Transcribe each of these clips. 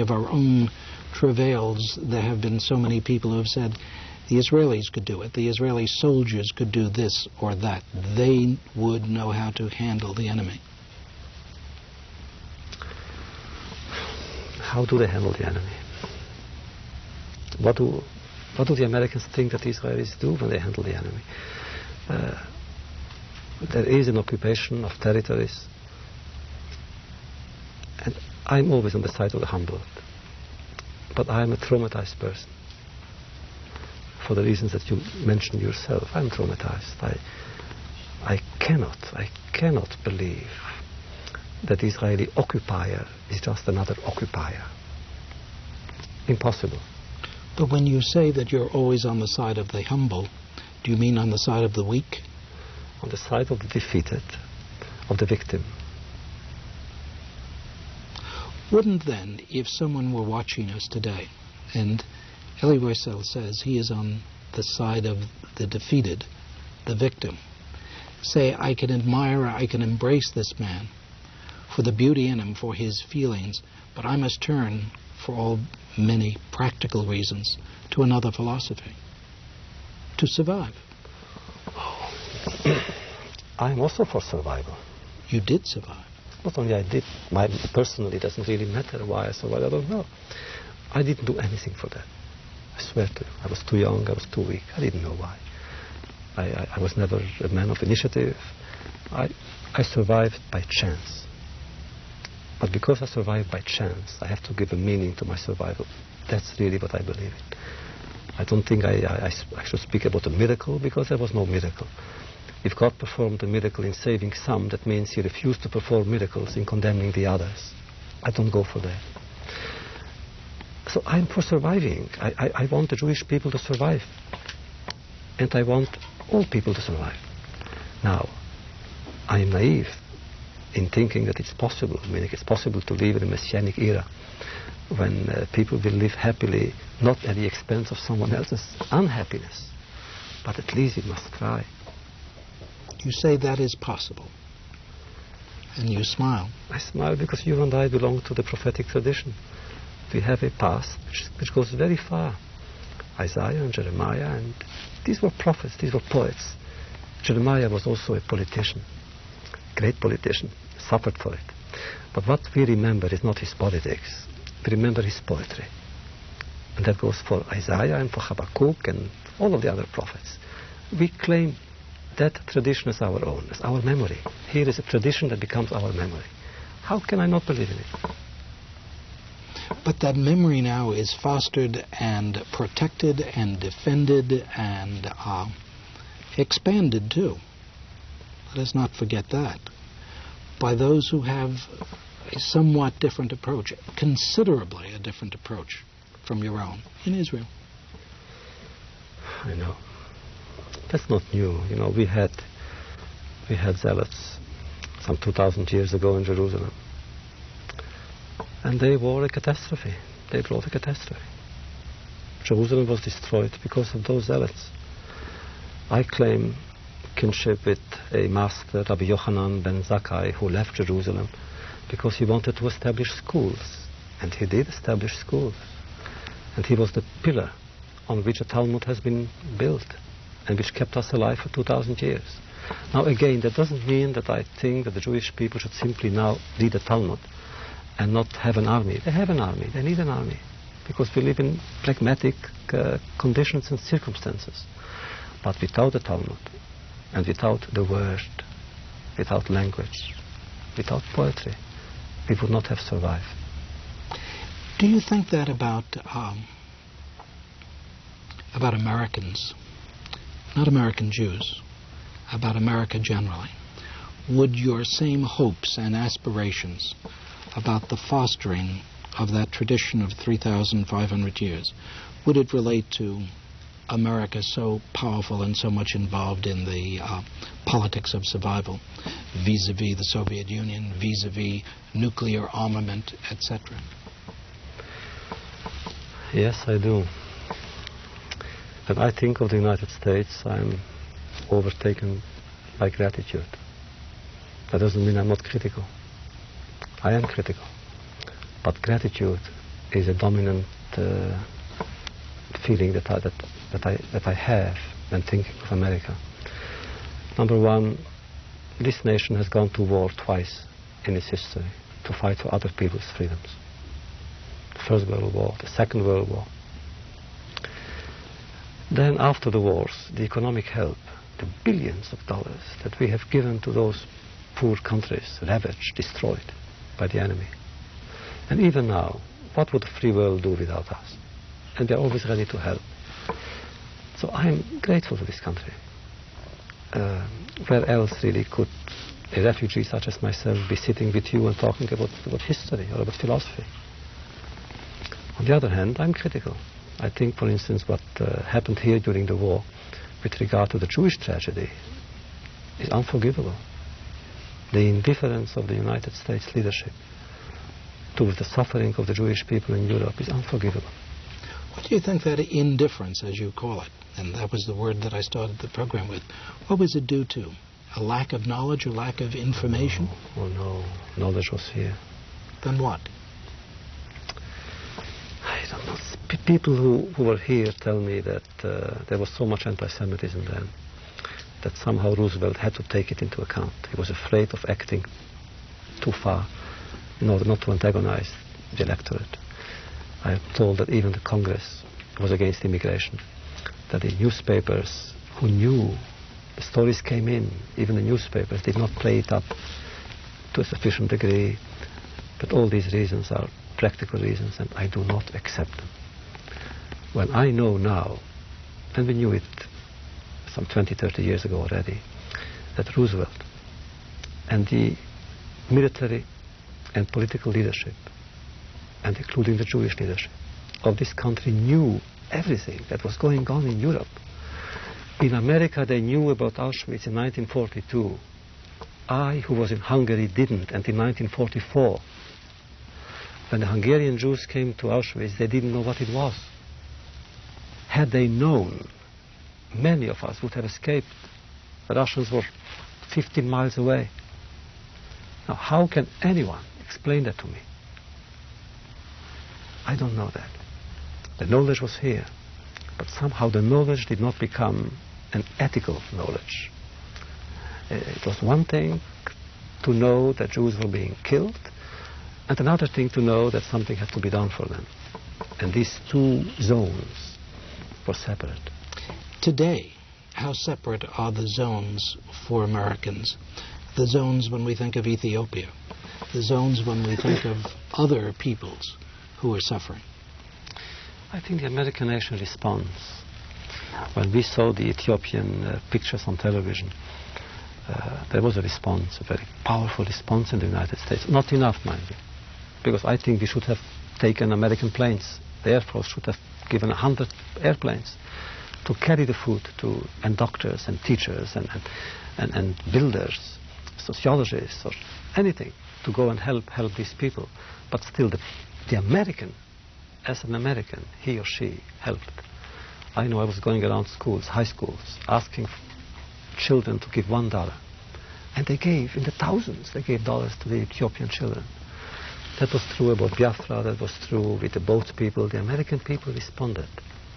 of our own travails, there have been so many people who have said, the Israelis could do it, the Israeli soldiers could do this or that. They would know how to handle the enemy. How do they handle the enemy? What do the Americans think that the Israelis do when they handle the enemy? There is an occupation of territories, and I'm always on the side of the humbled. But I'm a traumatized person. For the reasons that you mentioned yourself, I'm traumatized. I cannot believe that the Israeli occupier is just another occupier. Impossible. But when you say that you're always on the side of the humble, do you mean on the side of the weak? On the side of the defeated, of the victim. Wouldn't then, if someone were watching us today, and Elie Wiesel says he is on the side of the defeated, the victim, say, I can admire, I can embrace this man for the beauty in him, for his feelings, but I must turn, for all many practical reasons, to another philosophy, to survive. I'm also for survival. You did survive. Not only I did, personally, it doesn't really matter why I survived, I don't know. I didn't do anything for that. I swear to you. I was too young, I was too weak. I didn't know why. I was never a man of initiative. I survived by chance. But because I survived by chance, I have to give a meaning to my survival. That's really what I believe in. I don't think I should speak about a miracle, because there was no miracle. If God performed a miracle in saving some, that means he refused to perform miracles in condemning the others. I don't go for that. So I'm for surviving. I want the Jewish people to survive. And I want all people to survive. Now, I am naive in thinking that it's possible. I mean, it's possible to live in a messianic era when people will live happily, not at the expense of someone else's unhappiness. But at least we must try. You say that is possible. And you smile. I smile because you and I belong to the prophetic tradition. We have a past which goes very far. Isaiah and Jeremiah, and these were prophets, these were poets. Jeremiah was also a politician, great politician, suffered for it. But what we remember is not his politics. We remember his poetry. And that goes for Isaiah and for Habakkuk and all of the other prophets. We claim that tradition as our own, as our memory. Here is a tradition that becomes our memory. How can I not believe in it? But that memory now is fostered and protected and defended and expanded too. Let us not forget that. By those who have a somewhat different approach, considerably a different approach from your own in Israel. I know. That's not new. You know, we had zealots some 2,000 years ago in Jerusalem. And they were a catastrophe. They brought a catastrophe. Jerusalem was destroyed because of those zealots. I claim kinship with a master, Rabbi Yochanan ben Zakkai, who left Jerusalem because he wanted to establish schools. And he did establish schools. And he was the pillar on which a Talmud has been built and which kept us alive for 2,000 years. Now again, that doesn't mean that I think that the Jewish people should simply now read the Talmud and not have an army. They have an army. They need an army because we live in pragmatic conditions and circumstances. But without the Talmud and without the word, without language, without poetry, we would not have survived. Do you think that about Americans, not American Jews, about America generally? Would your same hopes and aspirations about the fostering of that tradition of 3,500 years, would it relate to America so powerful and so much involved in the politics of survival, vis-a-vis the Soviet Union, vis-a-vis nuclear armament, etc.? Yes, I do. When I think of the United States, I'm overtaken by gratitude. That doesn't mean I'm not critical. I am critical. But gratitude is a dominant feeling that I have when thinking of America. Number one, this nation has gone to war twice in its history to fight for other people's freedoms. The First World War, the Second World War. Then after the wars, the economic help, the billions of dollars that we have given to those poor countries, ravaged, destroyed by the enemy. And even now, what would the free world do without us? And they're always ready to help. So I'm grateful to this country. Where else really could a refugee such as myself be sitting with you and talking about history or about philosophy? On the other hand, I'm critical. I think, for instance, what happened here during the war with regard to the Jewish tragedy is unforgivable. The indifference of the United States leadership towards the suffering of the Jewish people in Europe is unforgivable. What do you think that indifference, as you call it, and that was the word that I started the program with, what was it due to? A lack of knowledge, a lack of information? Oh no, knowledge was here. Then what? I don't know. People who were here tell me that there was so much anti-Semitism then that somehow Roosevelt had to take it into account. He was afraid of acting too far in order not to antagonize the electorate. I am told that even the Congress was against immigration, that the newspapers who knew the stories came in, even the newspapers did not play it up to a sufficient degree. But all these reasons are practical reasons, and I do not accept them. When I know now, and we knew it some 20, 30 years ago already, that Roosevelt and the military and political leadership, and including the Jewish leadership of this country, knew everything that was going on in Europe. In America, they knew about Auschwitz in 1942. I, who was in Hungary, didn't, and in 1944. When the Hungarian Jews came to Auschwitz, they didn't know what it was. Had they known, many of us would have escaped. The Russians were 15 miles away. Now, how can anyone explain that to me? I don't know that. The knowledge was here, but somehow the knowledge did not become an ethical knowledge. It was one thing to know that Jews were being killed, and another thing to know that something had to be done for them. And these two zones were separate. Today, how separate are the zones for Americans? The zones when we think of Ethiopia, the zones when we think of other peoples who are suffering? I think the American nation responds. When we saw the Ethiopian pictures on television, there was a response, a very powerful response in the United States. Not enough, mind you, because I think we should have taken American planes. The Air Force should have given 100 airplanes to carry the food to, and doctors and teachers and builders, sociologists, or anything to go and help these people. But still, the American, as an American, he or she helped. I know I was going around schools, high schools, asking children to give $1. And they gave, in the thousands, they gave dollars to the Ethiopian children. That was true about Biafra, that was true with the boat people. The American people responded.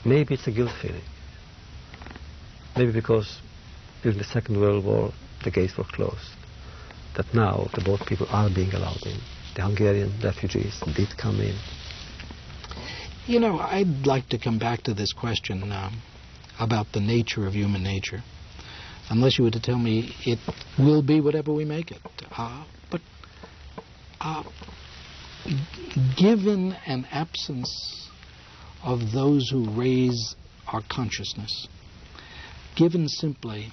Maybe it's a guilt feeling. Maybe because during the Second World War, the gates were closed. That now the boat people are being allowed in. The Hungarian refugees did come in. You know, I'd like to come back to this question about the nature of human nature. Unless you were to tell me it will be whatever we make it. But given an absence of those who raise our consciousness, given simply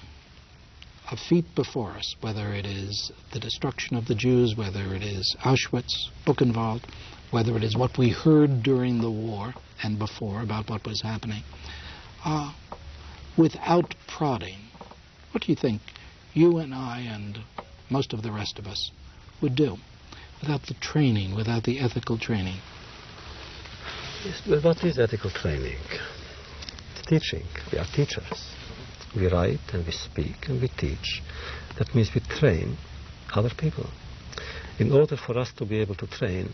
a feat before us, whether it is the destruction of the Jews, whether it is Auschwitz, Buchenwald, whether it is what we heard during the war and before about what was happening, without prodding, what do you think you and I and most of the rest of us would do without the training, without the ethical training? Yes, but what is ethical training? It's teaching. We are teachers. We write and we speak and we teach. That means we train other people. In order for us to be able to train,